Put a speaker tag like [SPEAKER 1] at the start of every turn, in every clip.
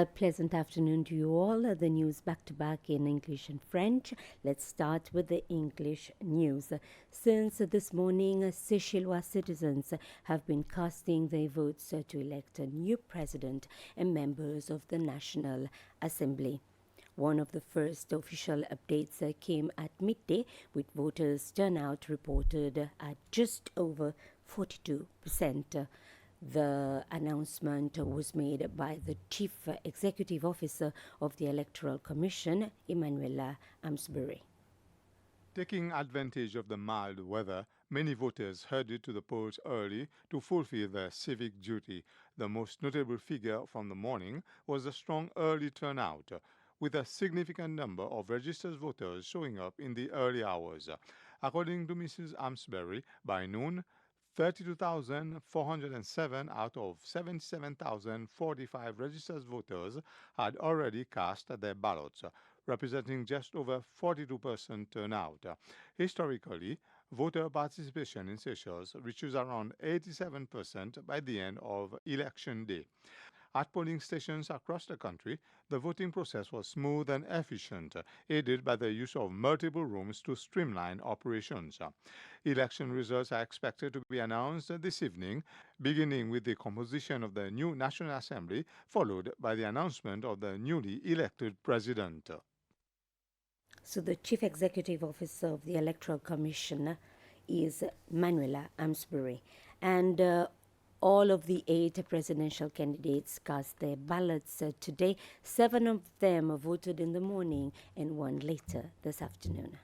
[SPEAKER 1] A pleasant afternoon to you all. The news back to back in English and French. Let's start with the English news. Since this morning, Seychellois citizens have been casting their votes to elect a new president and members of the National Assembly. One of the first official updates came at midday, with voters' turnout reported at just over 42%. The announcement was made by the Chief Executive Officer of the Electoral Commission, Emmanuela Amsbury.
[SPEAKER 2] Taking advantage of the mild weather, many voters hurried to the polls early to fulfill their civic duty. The most notable figure from the morning was the strong early turnout, with a significant number of registered voters showing up in the early hours. According to Mrs. Amsbury, by noon, 32,407 out of 77,045 registered voters had already cast their ballots, representing just over 42% turnout. Historically, voter participation in Seychelles reaches around 87% by the end of election day. At polling stations across the country, the voting process was smooth and efficient, aided by the use of multiple rooms to streamline operations. Election results are expected to be announced this evening, beginning with the composition of the new National Assembly, followed by the announcement of the newly elected president.
[SPEAKER 1] So the Chief Executive Officer of the Electoral Commission is Manuela Amsbury. And all of the 8 presidential candidates cast their ballots today. 7 of them voted in the morning and 1 later this afternoon.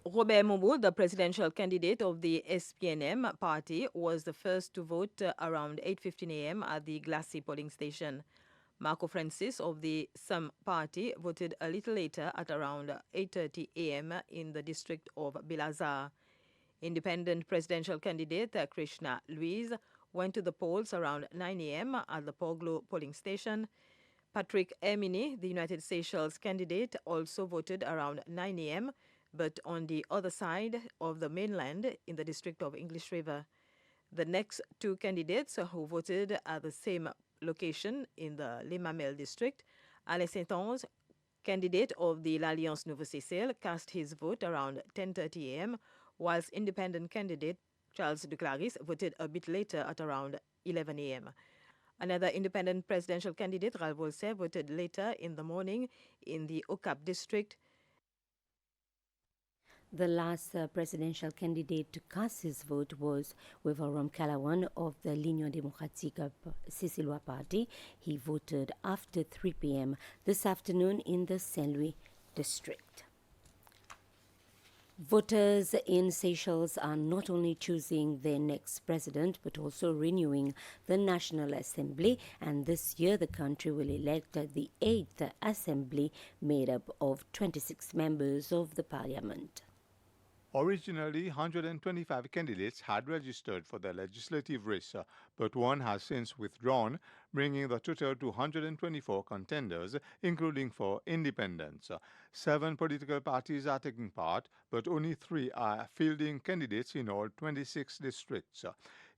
[SPEAKER 3] Robert Moubou, the presidential candidate of the SPNM party, was the first to vote around 8:15 a.m. at the Glacis polling station. Marco Francis of the SAM party voted a little later at around 8:30 a.m. in the district of Bilazar. Independent presidential candidate Krishna Louise went to the polls around 9 a.m. at the Poglo polling station. Patrick Emini, the United Seychelles candidate, also voted around 9 a.m., but on the other side of the mainland in the district of English River. The next 2 candidates who voted at the same location in the Les Mamelles district, Alain Saint-Onge, candidate of the l'Alliance Nouveau-Seychelles, cast his vote around 10:30 a.m., whilst independent candidate Charles de Claris voted a bit later at around 11 a.m. Another independent presidential candidate, Ralph Volser, voted later in the morning in the Okap district.
[SPEAKER 1] The last presidential candidate to cast his vote was Wevarom Kalawan of the l'Union Démocratique Seychellois party. He voted after 3 p.m. this afternoon in the Saint-Louis district. Voters in Seychelles are not only choosing their next president but also renewing the National Assembly, and this year the country will elect the 8th Assembly made up of 26 members of the Parliament.
[SPEAKER 2] Originally, 125 candidates had registered for the legislative race, but one has since withdrawn, bringing the total to 124 contenders, including 4 independents. 7 political parties are taking part, but only 3 are fielding candidates in all 26 districts.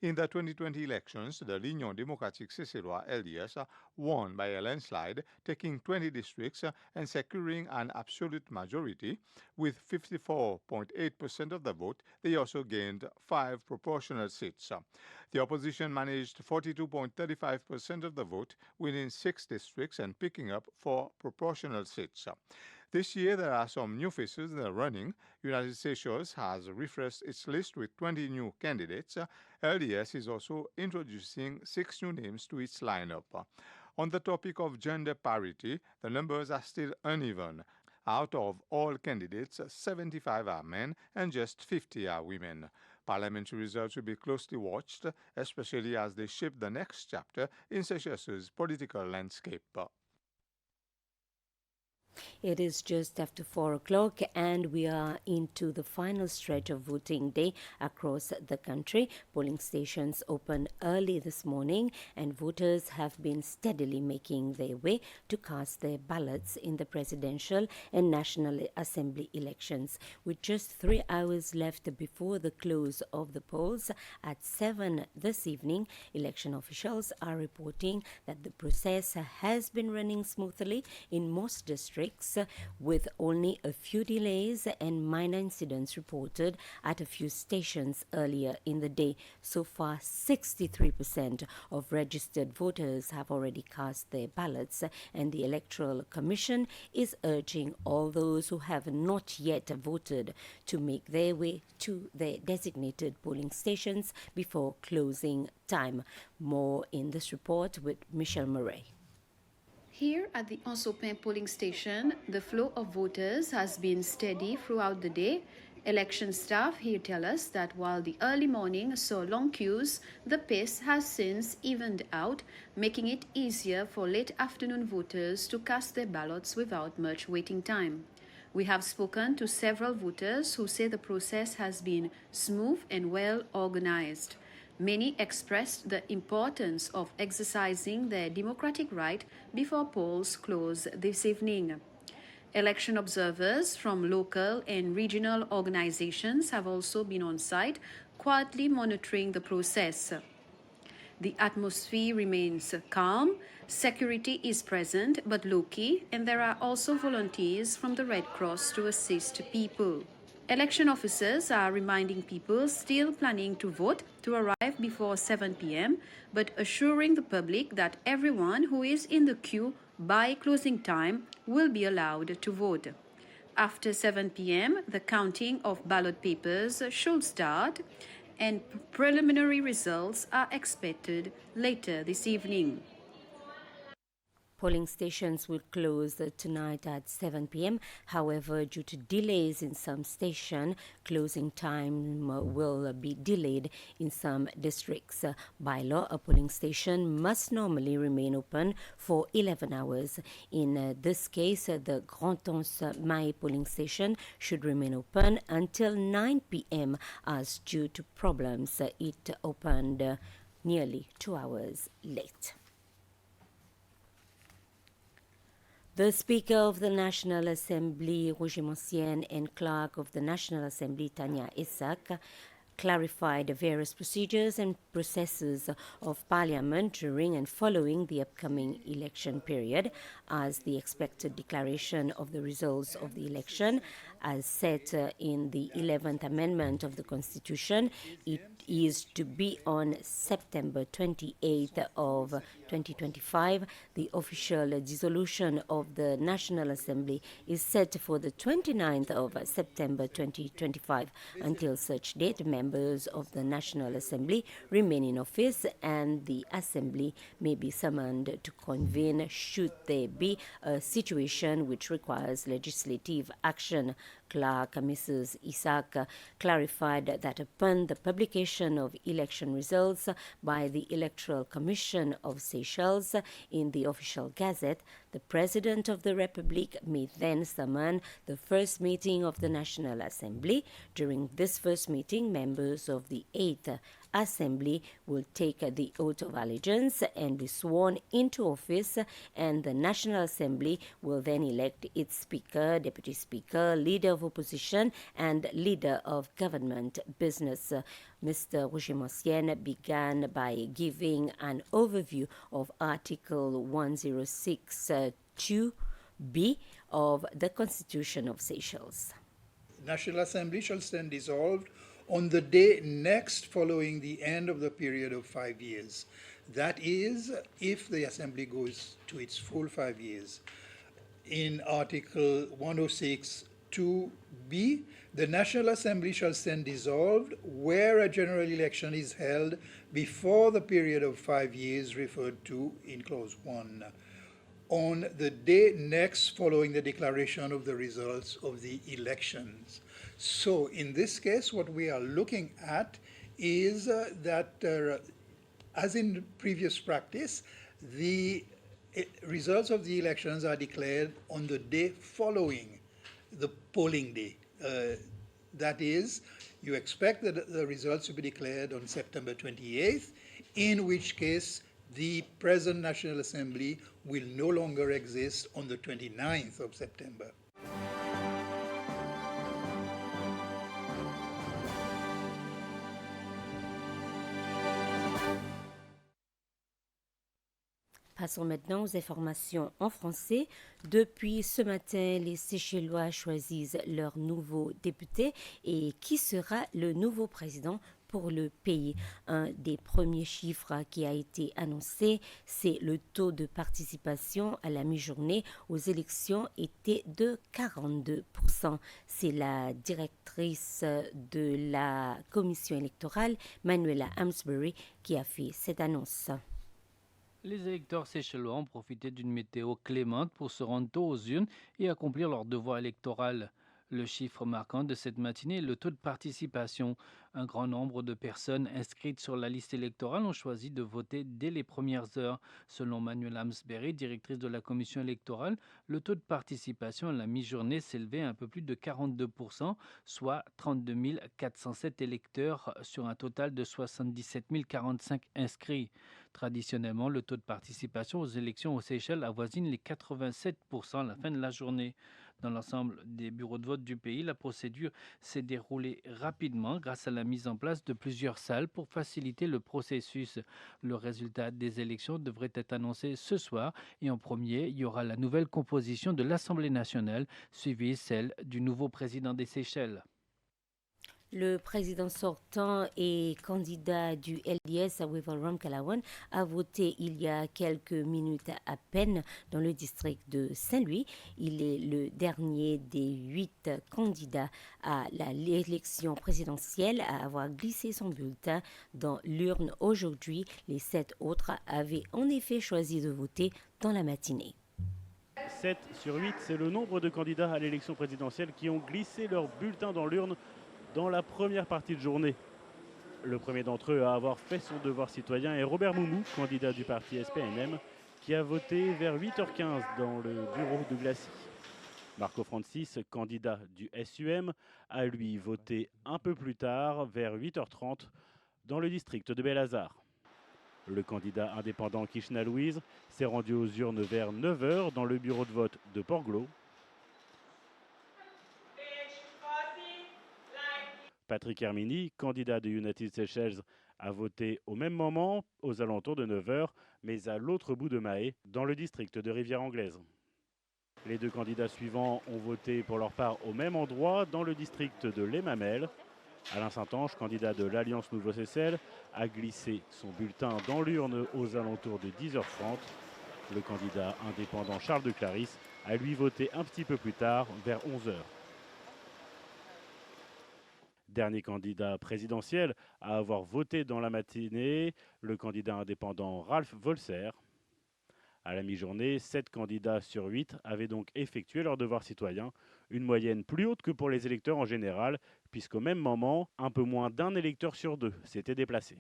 [SPEAKER 2] In the 2020 elections, the l'Union Démocratique Seychellois (LDS) won by a landslide, taking 20 districts and securing an absolute majority. With 54.8% of the vote, they also gained 5 proportional seats. The opposition managed 42.35% of the vote, winning 6 districts and picking up 4 proportional seats. This year, there are some new faces in the running. United Seychelles has refreshed its list with 20 new candidates. LDS is also introducing 6 new names to its lineup. On the topic of gender parity, the numbers are still uneven. Out of all candidates, 75 are men and just 50 are women. Parliamentary results will be closely watched, especially as they shape the next chapter in Seychelles' political landscape.
[SPEAKER 1] It is just after 4 o'clock, and we are into the final stretch of voting day across the country. Polling stations opened early this morning, and voters have been steadily making their way to cast their ballots in the presidential and National Assembly elections. With just 3 hours left before the close of the polls at 7 this evening, election officials are reporting that the process has been running smoothly in most districts, with only a few delays and minor incidents reported at a few stations earlier in the day. So far, 63% of registered voters have already cast their ballots, and the Electoral Commission is urging all those who have not yet voted to make their way to their designated polling stations before closing time. More in this report with Michelle Murray.
[SPEAKER 4] Here at the Ensopin polling station, the flow of voters has been steady throughout the day. Election staff here tell us that while the early morning saw long queues, the pace has since evened out, making it easier for late afternoon voters to cast their ballots without much waiting time. We have spoken to several voters who say the process has been smooth and well organized. Many expressed the importance of exercising their democratic right before polls close this evening. Election observers from local and regional organizations have also been on site, quietly monitoring the process. The atmosphere remains calm, security is present but low-key, and there are also volunteers from the Red Cross to assist people. Election officers are reminding people still planning to vote to arrive before 7 p.m., but assuring the public that everyone who is in the queue by closing time will be allowed to vote. After 7 p.m., the counting of ballot papers should start, and preliminary results are expected later this evening.
[SPEAKER 1] Polling stations will close tonight at 7 p.m. However, due to delays in some station, closing time will be delayed in some districts. By law, a polling station must normally remain open for 11 hours. In this case, the Grand-Anse-Mahé polling station should remain open until 9 p.m. as due to problems. It opened nearly 2 hours late. The Speaker of the National Assembly, Roger Mancienne, and Clerk of the National Assembly, Tanya Isaac, clarified various procedures and processes of Parliament during and following the upcoming election period, as the expected declaration of the results of the election, as set in the 11th Amendment of the Constitution. It is to be on September 28th of 2025. The official dissolution of the National Assembly is set for the 29th of September 2025. Until such date, members of the National Assembly remain in office, and the Assembly may be summoned to convene should there be a situation which requires legislative action. Clerk Mrs. Isaac clarified that upon the publication of election results by the Electoral Commission of Seychelles in the official gazette, the President of the Republic may then summon the first meeting of the National Assembly. During this first meeting, members of the 8th Assembly will take the oath of allegiance and be sworn into office, and the National Assembly will then elect its Speaker, Deputy Speaker, Leader of Opposition, and Leader of Government Business. Mr. Roger Mancienne began by giving an overview of Article 106(2)(b) of the Constitution of Seychelles.
[SPEAKER 5] The National Assembly shall stand dissolved on the day next following the end of the period of 5 years. That is, if the Assembly goes to its full 5 years. In Article 106(2)(b), the National Assembly shall stand dissolved where a general election is held before the period of 5 years referred to in Clause 1, on the day next following the declaration of the results of the elections. So in this case, what we are looking at is that, as in previous practice, the Results of the elections are declared on the day following the polling day. That is, you expect that the results to be declared on September 28th, in which case the present National Assembly will no longer exist on the 29th of September.
[SPEAKER 1] Passons maintenant aux informations en français. Depuis ce matin, les Seychellois choisissent leur nouveau député et qui sera le nouveau président pour le pays. Un des premiers chiffres qui a été annoncé, c'est le taux de participation à la mi-journée aux élections était de 42%. C'est la directrice de la commission électorale, Manuela Amsbury, qui a fait cette annonce.
[SPEAKER 6] Les électeurs seychellois ont profité d'une météo clémente pour se rendre tôt aux urnes et accomplir leur devoir électoral. Le chiffre marquant de cette matinée est le taux de participation. Un grand nombre de personnes inscrites sur la liste électorale ont choisi de voter dès les premières heures. Selon Manuela Amsbury, directrice de la commission électorale, le taux de participation à la mi-journée s'élevait à un peu plus de 42%, soit 32 407 électeurs sur un total de 77 045 inscrits. Traditionnellement, le taux de participation aux élections aux Seychelles avoisine les 87% à la fin de la journée. Dans l'ensemble des bureaux de vote du pays, la procédure s'est déroulée rapidement grâce à la mise en place de plusieurs salles pour faciliter le processus. Le résultat des élections devrait être annoncé ce soir et en premier, il y aura la nouvelle composition de l'Assemblée nationale, suivie celle du nouveau président des Seychelles.
[SPEAKER 1] Le président sortant et candidat du LDS, Wiveram Kalawan, a voté il y a quelques minutes à peine dans le district de Saint-Louis. Il est le dernier des 8 candidats à l'élection présidentielle à avoir glissé son bulletin dans l'urne aujourd'hui. Les 7 autres avaient en effet choisi de voter dans la matinée.
[SPEAKER 7] 7 sur 8, c'est le nombre de candidats à l'élection présidentielle qui ont glissé leur bulletin dans l'urne dans la première partie de journée. Le premier d'entre eux à avoir fait son devoir citoyen est Robert Moumou, candidat du parti SPNM, qui a voté vers 8h15 dans le bureau de Glacis. Marco Francis, candidat du SUM, a lui voté un peu plus tard, vers 8h30, dans le district de Bel-Hazar. Le candidat indépendant Kishna Louise s'est rendu aux urnes vers 9h dans le bureau de vote de Port-Glo. Patrick Hermini, candidat de United Seychelles, a voté au même moment, aux alentours de 9h, mais à l'autre bout de Mahé, dans le district de Rivière-Anglaise. Les 2 candidats suivants ont voté pour leur part au même endroit, dans le district de Les Mamelles. Alain Saint-Ange, candidat de l'Alliance Nouveau-Seychelles, a glissé son bulletin dans l'urne aux alentours de 10h30. Le candidat indépendant Charles de Clarisse a lui voté un petit peu plus tard, vers 11h. Dernier candidat présidentiel à avoir voté dans la matinée, le candidat indépendant Ralph Volser. À la mi-journée, 7 candidats sur 8 avaient donc effectué leur devoir citoyen, une moyenne plus haute que pour les électeurs en général, puisqu'au même moment, un peu moins d'un électeur sur 2 s'était déplacé.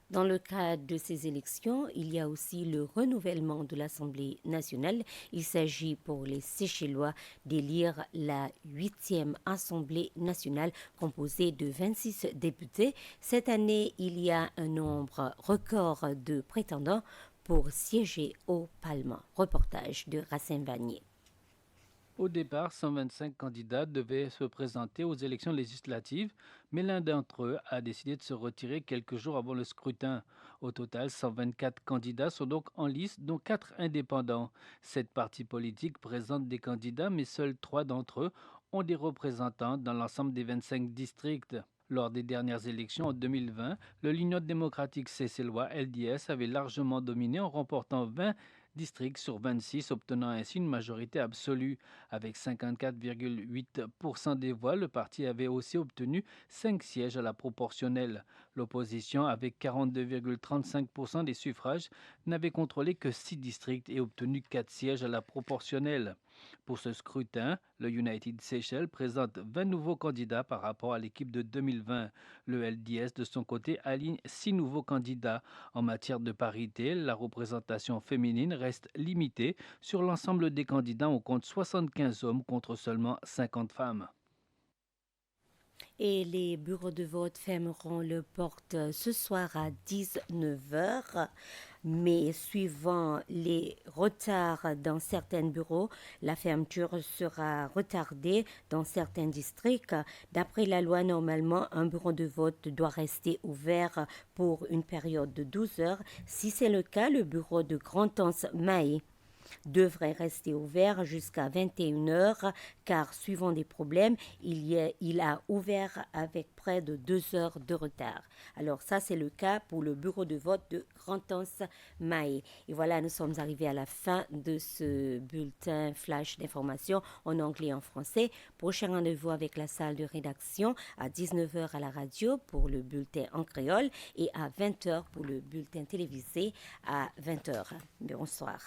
[SPEAKER 1] Dans le cadre de ces élections, il y a aussi le renouvellement de l'Assemblée nationale. Il s'agit pour les Seychellois d'élire la 8e Assemblée nationale composée de 26 députés. Cette année, il y a un nombre record de prétendants pour siéger au Parlement. Reportage de Racine Vanier.
[SPEAKER 6] Au départ, 125 candidats devaient se présenter aux élections législatives, mais l'un d'entre eux a décidé de se retirer quelques jours avant le scrutin. Au total, 124 candidats sont donc en liste, dont 4 indépendants. 7 partis politiques présentent des candidats, mais seuls 3 d'entre eux ont des représentants dans l'ensemble des 25 districts. Lors des dernières élections en 2020, l'Union démocratique seychellois LDS avait largement dominé en remportant 20 districts sur 26, obtenant ainsi une majorité absolue. Avec 54,8% des voix, le parti avait aussi obtenu 5 sièges à la proportionnelle. L'opposition, avec 42,35% des suffrages, n'avait contrôlé que 6 districts et obtenu 4 sièges à la proportionnelle. Pour ce scrutin, le United Seychelles présente 20 nouveaux candidats par rapport à l'équipe de 2020. Le LDS, de son côté, aligne 6 nouveaux candidats. En matière de parité, la représentation féminine reste limitée. Sur l'ensemble des candidats, on compte 75 hommes contre seulement 50 femmes.
[SPEAKER 1] Et les bureaux de vote fermeront leurs portes ce soir à 19 heures. Mais suivant les retards dans certains bureaux, la fermeture sera retardée dans certains districts. D'après la loi, normalement, un bureau de vote doit rester ouvert pour une période de 12 heures. Si c'est le cas, le bureau de Grand-Anse-Mahé devrait rester ouvert jusqu'à 21 heures car suivant des problèmes, il a ouvert avec près de 2 heures de retard. Alors ça, c'est le cas pour le bureau de vote de Grand-Anse-Mahé. Et voilà, nous sommes arrivés à la fin de ce bulletin flash d'information en anglais et en français. Prochain rendez-vous avec la salle de rédaction à 19 heures à la radio pour le bulletin en créole et à 20 heures pour le bulletin télévisé à 20 heures. Bonsoir.